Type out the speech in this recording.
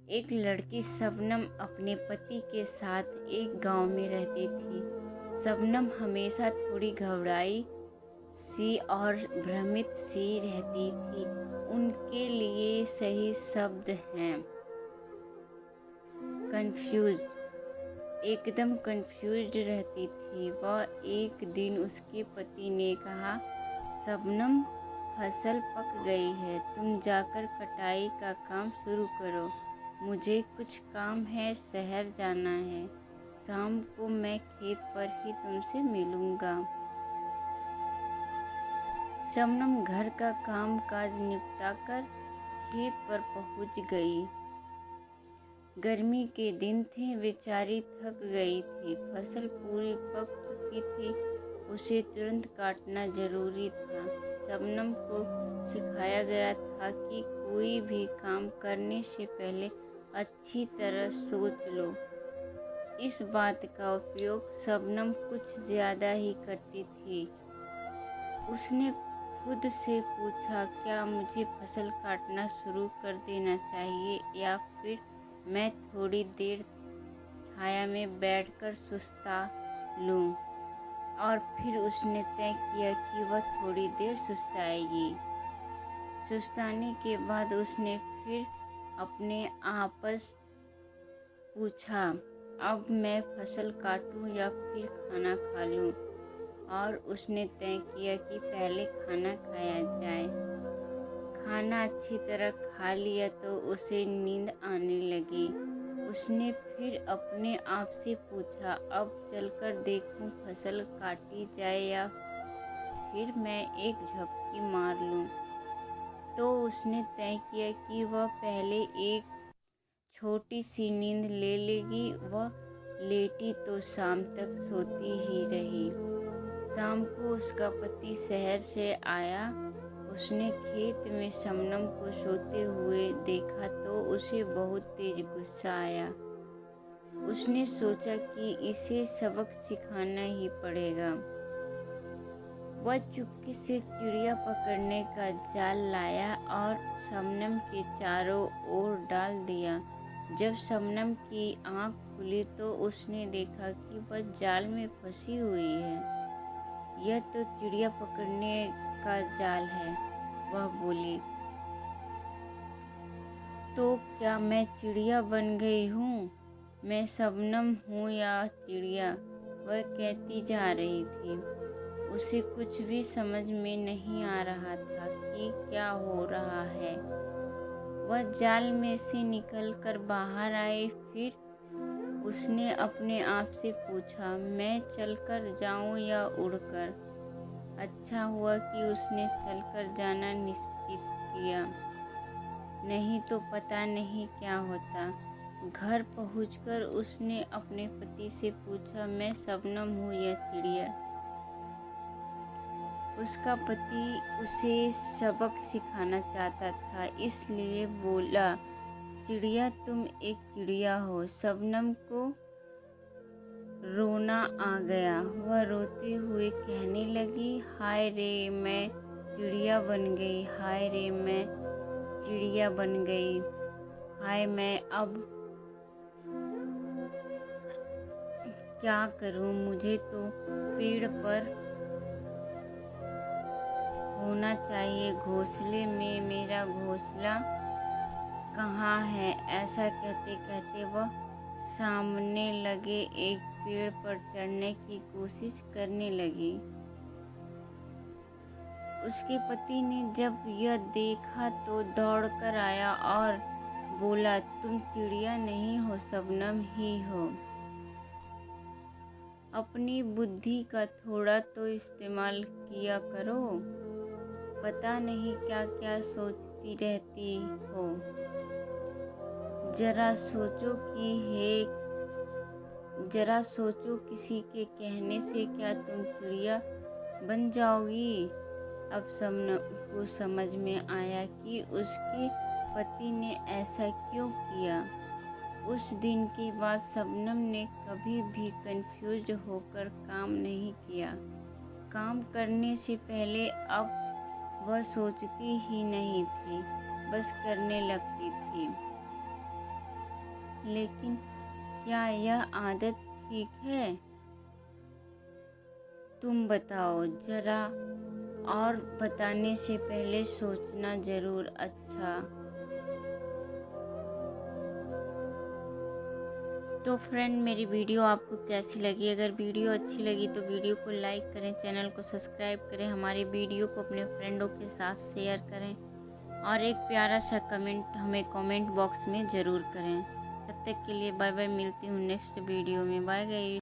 एक लड़की शबनम अपने पति के साथ एक गांव में रहती थी। शबनम हमेशा थोड़ी घबराई सी और भ्रमित सी रहती थी। उनके लिए सही शब्द हैं कंफ्यूज्ड। एकदम कंफ्यूज्ड रहती थी वह। एक दिन उसके पति ने कहा, शबनम, फसल पक गई है, तुम जाकर कटाई का काम शुरू करो। मुझे कुछ काम है, शहर जाना है। शाम को मैं खेत पर ही तुमसे मिलूंगा। शबनम घर का काम काज निपटाकर खेत पर पहुंच गई। गर्मी के दिन थे, बेचारी थक गई थी। फसल पूरी पक चुकी थी, उसे तुरंत काटना जरूरी था। शबनम को सिखाया गया था कि कोई भी काम करने से पहले अच्छी तरह सोच लो। इस बात का उपयोग शबनम कुछ ज़्यादा ही करती थी। उसने खुद से पूछा, क्या मुझे फसल काटना शुरू कर देना चाहिए या फिर मैं थोड़ी देर छाया में बैठकर सुस्ता लूं? और फिर उसने तय किया कि वह थोड़ी देर सुस्ताएगी। सुस्ताने के बाद उसने फिर अपने आपस पूछा, अब मैं फसल काटूं या फिर खाना खा लूं? और उसने तय किया कि पहले खाना खाया जाए। खाना अच्छी तरह खा लिया तो उसे नींद आने लगी। उसने फिर अपने आप से पूछा, अब चलकर देखूं फसल काटी जाए या फिर मैं एक झपकी मार लूं? तो उसने तय किया कि वह पहले एक छोटी सी नींद ले लेगी। वह लेटी तो शाम तक सोती ही रही। शाम को उसका पति शहर से आया। उसने खेत में शबनम को सोते हुए देखा तो उसे बहुत तेज गुस्सा आया। उसने सोचा कि इसे सबक सिखाना ही पड़ेगा। वह चुपके से चिड़िया पकड़ने का जाल लाया और शबनम के चारों ओर डाल दिया। जब शबनम की आंख खुली तो उसने देखा कि वह जाल में फंसी हुई है। यह तो चिड़िया पकड़ने का जाल है, वह बोली। तो क्या मैं चिड़िया बन गई हूँ? मैं शबनम हूँ या चिड़िया? वह कहती जा रही थी। उसे कुछ भी समझ में नहीं आ रहा था कि क्या हो रहा है। वह जाल में से निकलकर बाहर आई। फिर उसने अपने आप से पूछा, मैं चलकर जाऊं या उड़कर? अच्छा हुआ कि उसने चलकर जाना निश्चित किया, नहीं तो पता नहीं क्या होता। घर पहुंचकर उसने अपने पति से पूछा, मैं शबनम हूँ या चिड़िया? उसका पति उसे सबक सिखाना चाहता था, इसलिए बोला, चिड़िया, तुम एक चिड़िया हो। शबनम को रोना आ गया। वह रोते हुए कहने लगी, हाय रे, मैं चिड़िया बन गई। हाय रे, मैं चिड़िया बन गई। हाय, मैं अब क्या करूं? मुझे तो पेड़ पर होना चाहिए। घोंसले में मेरा घोंसला कहाँ है? ऐसा कहते कहते वह सामने लगे एक पेड़ पर चढ़ने की कोशिश करने लगी। उसके पति ने जब यह देखा तो दौड़कर आया और बोला, तुम चिड़िया नहीं हो, शबनम ही हो। अपनी बुद्धि का थोड़ा तो इस्तेमाल किया करो। पता नहीं क्या क्या सोचती रहती हो। जरा सोचो किसी के कहने से क्या तुम चिड़िया बन जाओगी? अब शबनम को समझ में आया कि उसके पति ने ऐसा क्यों किया। उस दिन के बाद शबनम ने कभी भी कंफ्यूज होकर काम नहीं किया। काम करने से पहले अब वह सोचती ही नहीं थी, बस करने लगती थी। लेकिन क्या यह आदत ठीक है? तुम बताओ जरा, और बताने से पहले सोचना ज़रूर। अच्छा, तो फ्रेंड, मेरी वीडियो आपको कैसी लगी? अगर वीडियो अच्छी लगी तो वीडियो को लाइक करें, चैनल को सब्सक्राइब करें, हमारी वीडियो को अपने फ्रेंडों के साथ शेयर करें और एक प्यारा सा कमेंट हमें कमेंट बॉक्स में ज़रूर करें। तब तक के लिए बाय बाय, मिलती हूँ नेक्स्ट वीडियो में। Bye guys.